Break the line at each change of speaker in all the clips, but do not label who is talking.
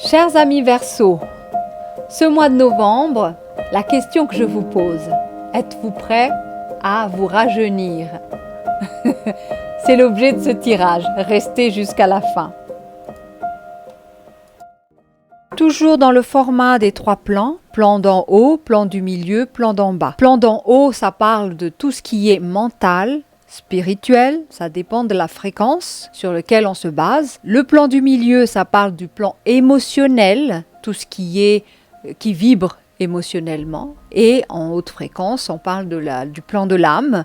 Chers amis Verseau, ce mois de novembre, la question que je vous pose, êtes-vous prêts à vous rajeunir? C'est l'objet de ce tirage, restez jusqu'à la fin. Toujours dans le format des 3 plans, plan d'en haut, plan du milieu, plan d'en bas. Plan d'en haut, ça parle de tout ce qui est mental, spirituel, ça dépend de la fréquence sur laquelle on se base. Le plan du milieu, ça parle du plan émotionnel, tout ce qui vibre émotionnellement. Et en haute fréquence, on parle du plan de l'âme.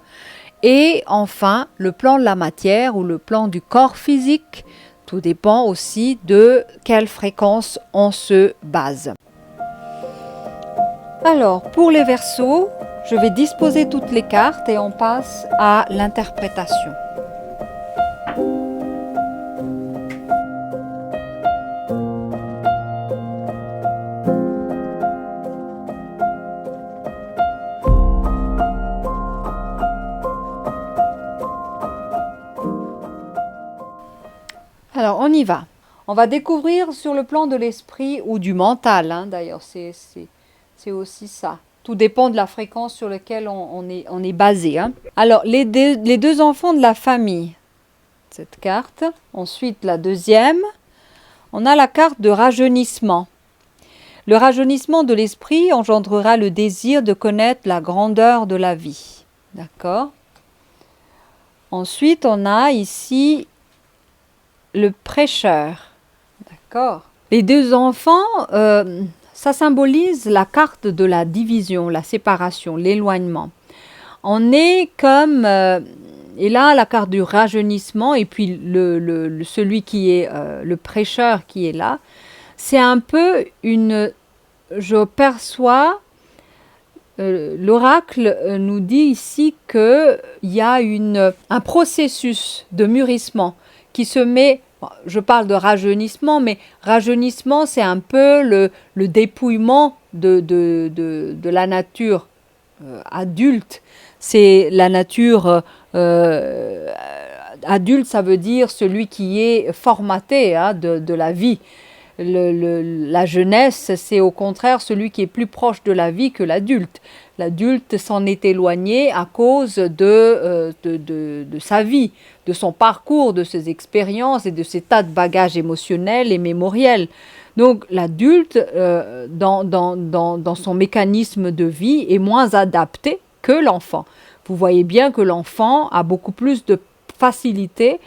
Et enfin, le plan de la matière ou le plan du corps physique. Tout dépend aussi de quelle fréquence on se base. Alors, pour les Verseaux, je vais disposer toutes les cartes et on passe à l'interprétation. Alors, on y va. On va découvrir sur le plan de l'esprit ou du mental, d'ailleurs, c'est aussi ça. Tout dépend de la fréquence sur laquelle on est basé. Alors, les deux enfants de la famille, cette carte. Ensuite, la deuxième, on a la carte de rajeunissement. Le rajeunissement de l'esprit engendrera le désir de connaître la grandeur de la vie. D'accord? Ensuite, on a ici le prêcheur. D'accord? Les deux enfants, ça symbolise la carte de la division, la séparation, l'éloignement. On est comme, et là la carte du rajeunissement et puis celui qui est le prêcheur qui est là, c'est un peu je perçois, l'oracle nous dit ici qu'il y a un processus de mûrissement qui se met. Je parle de rajeunissement, mais rajeunissement, c'est un peu le dépouillement de la nature adulte. C'est la nature adulte, ça veut dire celui qui est formaté de la vie. La jeunesse, c'est au contraire celui qui est plus proche de la vie que l'adulte. L'adulte s'en est éloigné à cause de sa vie, de son parcours, de ses expériences et de ses tas de bagages émotionnels et mémoriels. Donc l'adulte, dans son mécanisme de vie, est moins adapté que l'enfant. Vous voyez bien que l'enfant a beaucoup plus de facilité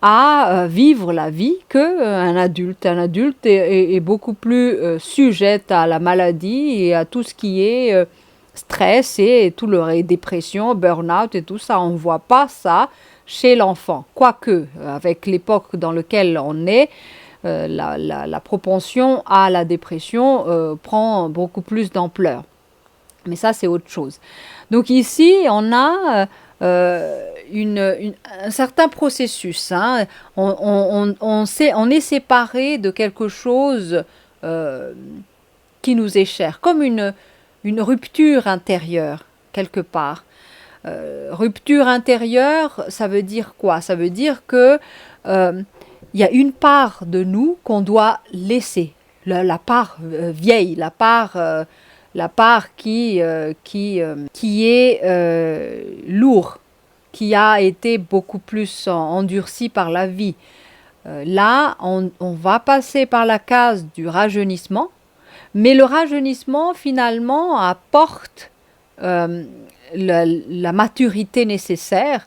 à vivre la vie qu'un adulte. Un adulte est beaucoup plus sujet à la maladie et à tout ce qui est stress et tout le dépression, burn-out et tout ça. On ne voit pas ça chez l'enfant. Quoique, avec l'époque dans laquelle on est, la propension à la dépression prend beaucoup plus d'ampleur. Mais ça, c'est autre chose. Donc ici, on a un certain processus. On est séparé de quelque chose qui nous est cher, comme une rupture intérieure, quelque part. Rupture intérieure, ça veut dire quoi? Ça veut dire que y a une part de nous qu'on doit laisser, la part vieille, la part qui est lourde, qui a été beaucoup plus endurcie par la vie. Là, on va passer par la case du rajeunissement, mais le rajeunissement, finalement, apporte la maturité nécessaire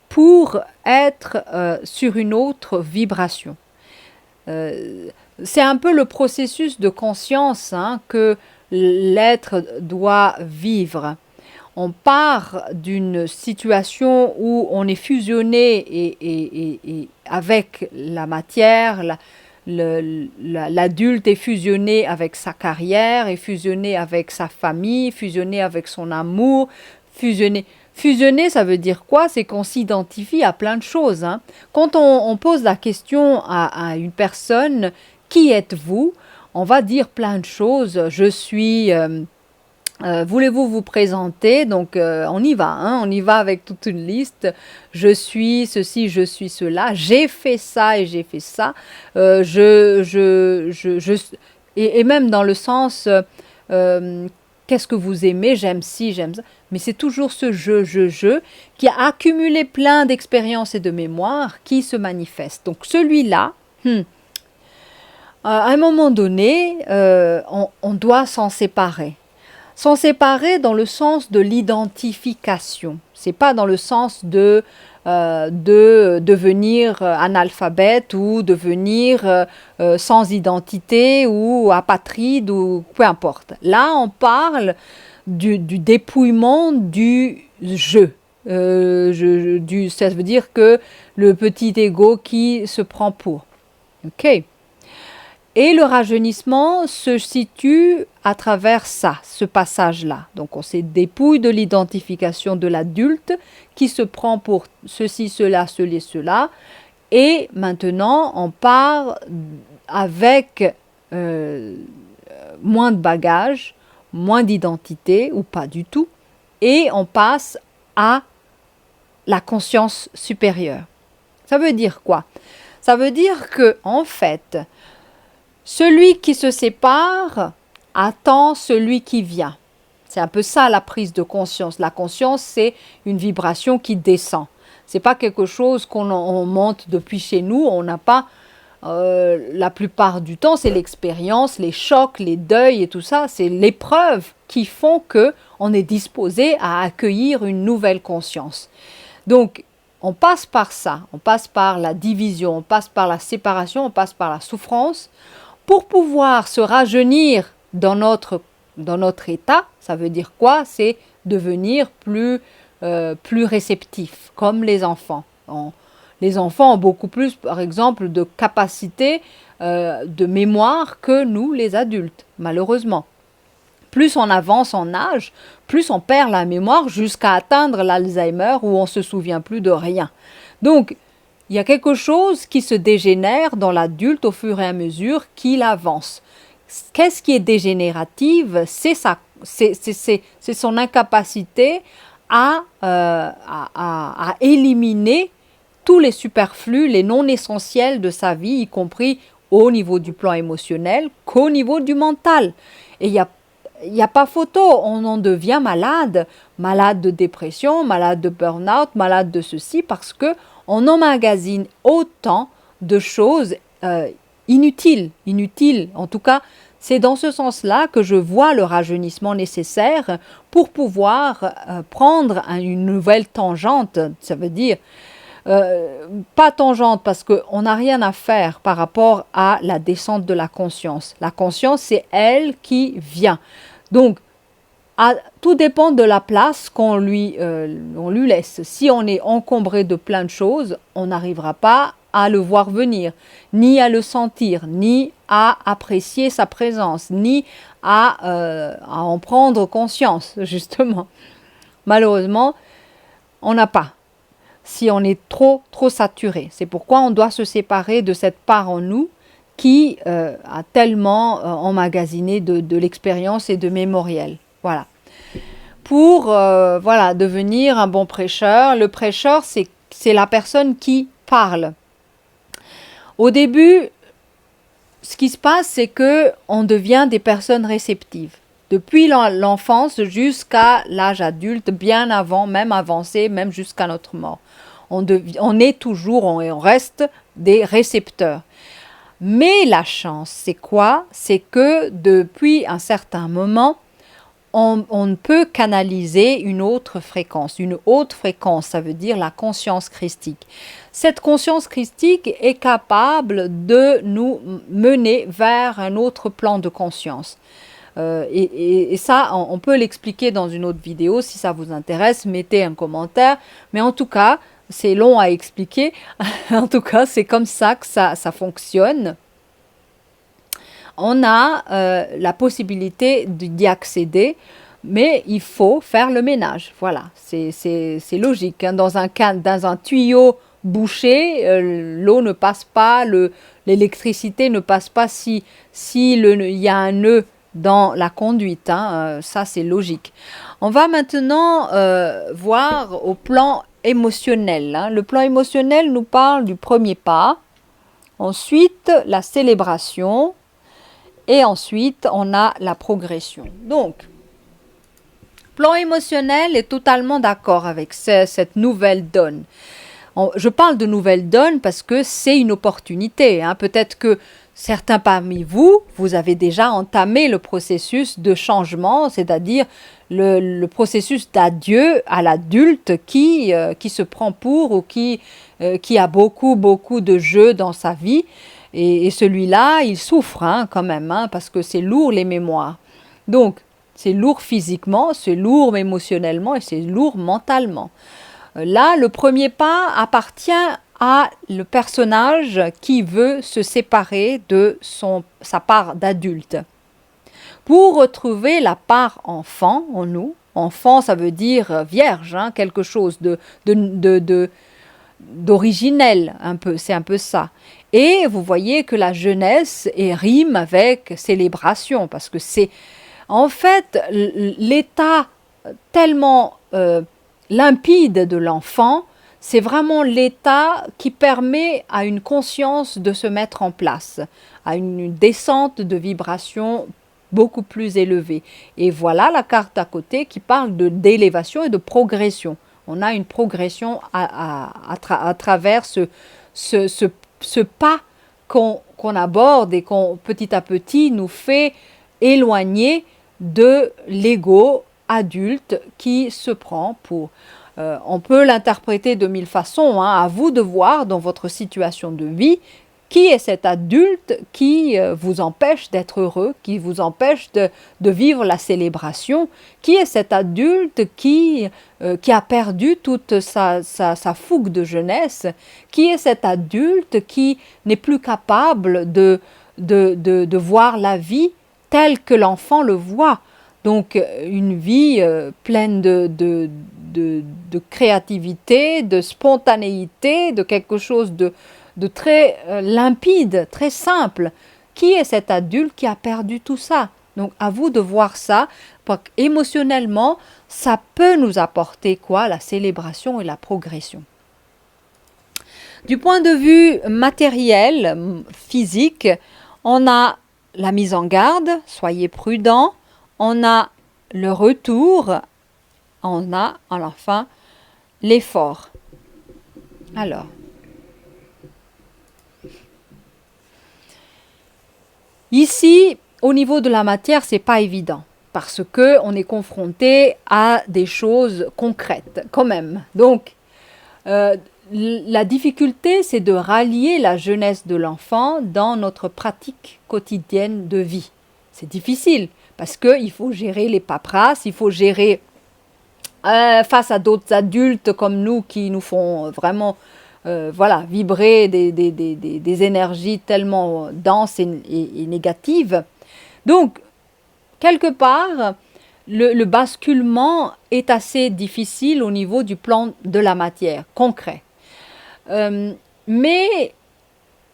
pour être sur une autre vibration. C'est un peu le processus de conscience que l'être doit vivre. On part d'une situation où on est fusionné et avec la matière, l'adulte est fusionné avec sa carrière, est fusionné avec sa famille, fusionné avec son amour, fusionné. Fusionner, ça veut dire quoi? C'est qu'on s'identifie à plein de choses. Quand on pose la question à une personne, qui êtes-vous? On va dire plein de choses. Je suis Voulez-vous vous présenter? Donc, on y va, hein, on y va avec toute une liste. Je suis ceci, je suis cela. J'ai fait ça et j'ai fait ça. Euh, je, je, et même dans le sens, euh, qu'est-ce que vous aimez? J'aime ci, j'aime ça. Mais c'est toujours ce je, qui a accumulé plein d'expériences et de mémoires qui se manifeste. Donc, celui-là, à un moment donné, on doit s'en séparer. S'en séparer dans le sens de l'identification. C'est pas dans le sens de devenir analphabète ou devenir sans identité ou apatride ou peu importe. Là, on parle du dépouillement du je. Ça veut dire que le petit ego qui se prend pour. Ok. Et le rajeunissement se situe à travers ça, ce passage-là. Donc on se dépouille de l'identification de l'adulte qui se prend pour ceci, cela, cela. Et maintenant, on part avec moins de bagages, moins d'identité, ou pas du tout. Et on passe à la conscience supérieure. Ça veut dire quoi? Ça veut dire que, en fait, celui qui se sépare attend celui qui vient. C'est un peu ça la prise de conscience. La conscience, c'est une vibration qui descend. C'est pas quelque chose qu'on monte depuis chez nous. On n'a pas, la plupart du temps, c'est l'expérience, les chocs, les deuils et tout ça. C'est l'épreuve qui font que on est disposé à accueillir une nouvelle conscience. Donc, on passe par ça. On passe par la division, on passe par la séparation, on passe par la souffrance. Pour pouvoir se rajeunir dans notre état, ça veut dire quoi? C'est devenir plus réceptif, comme les enfants. Les enfants ont beaucoup plus, par exemple, de capacité de mémoire que nous, les adultes, malheureusement. Plus on avance en âge, plus on perd la mémoire jusqu'à atteindre l'Alzheimer où on ne se souvient plus de rien. Donc, il y a quelque chose qui se dégénère dans l'adulte au fur et à mesure qu'il avance. Qu'est-ce qui est dégénératif? C'est son incapacité à éliminer tous les superflus, les non essentiels de sa vie, y compris au niveau du plan émotionnel qu'au niveau du mental. Et il n'y a pas photo, on en devient malade, malade de dépression, malade de burn-out, malade de ceci, parce que on emmagasine autant de choses inutiles. En tout cas, c'est dans ce sens-là que je vois le rajeunissement nécessaire pour pouvoir prendre une nouvelle tangente. Ça veut dire, pas tangente parce qu'on n'a rien à faire par rapport à la descente de la conscience. La conscience, c'est elle qui vient. Donc, tout dépend de la place qu'on lui laisse. Si on est encombré de plein de choses, on n'arrivera pas à le voir venir, ni à le sentir, ni à apprécier sa présence, ni à en prendre conscience, justement. Malheureusement, on n'a pas. Si on est trop saturé. C'est pourquoi on doit se séparer de cette part en nous qui a tellement emmagasiné de l'expérience et de mémoriel. Voilà. Pour devenir un bon prêcheur, le prêcheur, c'est la personne qui parle. Au début, ce qui se passe, c'est qu'on devient des personnes réceptives. Depuis l'enfance jusqu'à l'âge adulte, bien avant, même avancé, même jusqu'à notre mort. On est toujours, on reste des récepteurs. Mais la chance, c'est quoi? C'est que depuis un certain moment, on peut canaliser une autre fréquence. Une haute fréquence, ça veut dire la conscience christique. Cette conscience christique est capable de nous mener vers un autre plan de conscience. Et ça, on peut l'expliquer dans une autre vidéo. Si ça vous intéresse, mettez un commentaire. Mais en tout cas, c'est long à expliquer. En tout cas, c'est comme ça que ça fonctionne. On a la possibilité d'y accéder, mais il faut faire le ménage. Voilà, c'est logique. Hein. Dans un tuyau bouché, l'eau ne passe pas, l'électricité ne passe pas si il y a un nœud dans la conduite, hein, ça c'est logique. On va maintenant voir au plan émotionnel, hein. Le plan émotionnel nous parle du premier pas, ensuite la célébration et ensuite on a la progression. Donc, plan émotionnel est totalement d'accord avec cette nouvelle donne. Je parle de nouvelle donne parce que c'est une opportunité, hein. Peut-être que certains parmi vous, vous avez déjà entamé le processus de changement, c'est-à-dire le processus d'adieu à l'adulte qui se prend pour ou qui a beaucoup de jeux dans sa vie. Et celui-là, il souffre, hein, quand même, hein, parce que c'est lourd les mémoires. Donc, c'est lourd physiquement, c'est lourd émotionnellement et c'est lourd mentalement. Là, le premier pas appartient à le personnage qui veut se séparer de sa part d'adulte. Pour retrouver la part enfant en nous, enfant ça veut dire vierge, hein, quelque chose d'originel, c'est un peu ça. Et vous voyez que la jeunesse rime avec célébration, parce que c'est en fait l'état tellement limpide de l'enfant, c'est vraiment l'état qui permet à une conscience de se mettre en place, à une descente de vibration beaucoup plus élevée. Et voilà la carte à côté qui parle d'élévation et de progression. On a une progression à travers ce pas qu'on aborde et qu'on petit à petit nous fait éloigner de l'ego adulte qui se prend pour... on peut l'interpréter de mille façons, hein. À vous de voir dans votre situation de vie qui est cet adulte qui vous empêche d'être heureux, qui vous empêche de vivre la célébration, qui est cet adulte qui a perdu toute sa fougue de jeunesse, qui est cet adulte qui n'est plus capable de voir la vie telle que l'enfant le voit. Donc une vie pleine de créativité, de spontanéité, de quelque chose de très limpide, très simple. Qui est cet adulte qui a perdu tout ça? Donc à vous de voir ça, parce qu'émotionnellement, ça peut nous apporter quoi? La célébration et la progression. Du point de vue matériel, physique, on a la mise en garde, soyez prudents. On a le retour, on a enfin l'effort. Alors, ici, au niveau de la matière, c'est pas évident parce que on est confronté à des choses concrètes quand même. Donc, la difficulté, c'est de rallier la jeunesse de l'enfant dans notre pratique quotidienne de vie. C'est difficile parce qu'il faut gérer les paperasses, il faut gérer face à d'autres adultes comme nous qui nous font vraiment vibrer des énergies tellement denses et négatives. Donc, quelque part, le basculement est assez difficile au niveau du plan de la matière, concret. Mais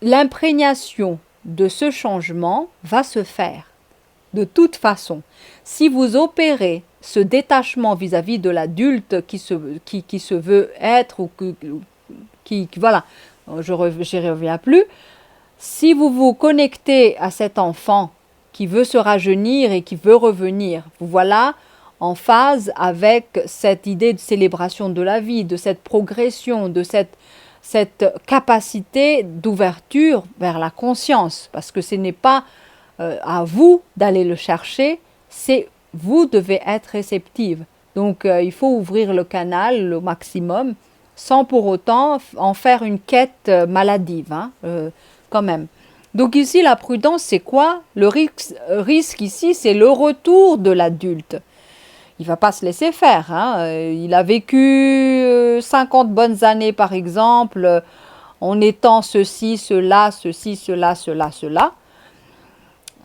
l'imprégnation de ce changement va se faire. De toute façon, si vous opérez ce détachement vis-à-vis de l'adulte qui se veut être ou voilà, je n'y reviens plus, si vous vous connectez à cet enfant qui veut se rajeunir et qui veut revenir, vous voilà en phase avec cette idée de célébration de la vie, de cette progression, de cette capacité d'ouverture vers la conscience, parce que ce n'est pas à vous d'aller le chercher, c'est vous devez être réceptive. Donc il faut ouvrir le canal au maximum sans pour autant en faire une quête maladive, hein, quand même. Donc ici la prudence c'est quoi? Le risque ici c'est le retour de l'adulte. Il ne va pas se laisser faire, hein. Il a vécu 50 bonnes années par exemple en étant ceci, cela, cela.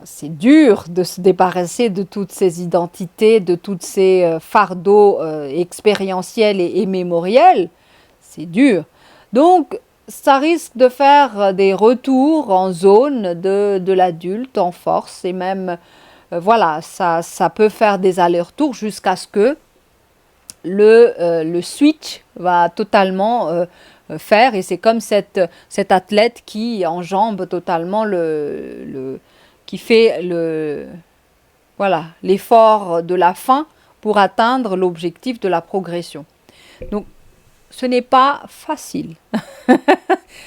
C'est dur de se débarrasser de toutes ces identités, de tous ces fardeaux expérientiels et mémoriels. C'est dur. Donc, ça risque de faire des retours en zone de l'adulte en force et même voilà, ça peut faire des allers-retours jusqu'à ce que le switch va totalement faire, et c'est comme cet athlète qui enjambe totalement qui fait voilà, l'effort de la fin pour atteindre l'objectif de la progression. Donc, ce n'est pas facile.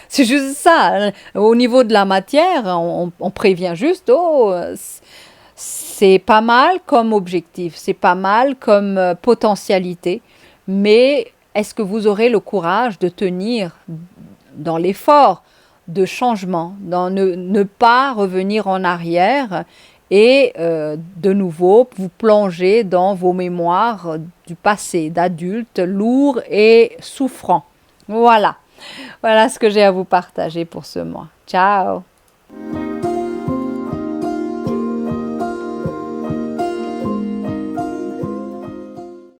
C'est juste ça. Au niveau de la matière, on prévient juste, oh, c'est pas mal comme objectif, c'est pas mal comme potentialité, mais est-ce que vous aurez le courage de tenir dans l'effort de changement, dans ne pas revenir en arrière et de nouveau vous plonger dans vos mémoires du passé, d'adulte lourd et souffrant. Voilà, voilà ce que j'ai à vous partager pour ce mois. Ciao!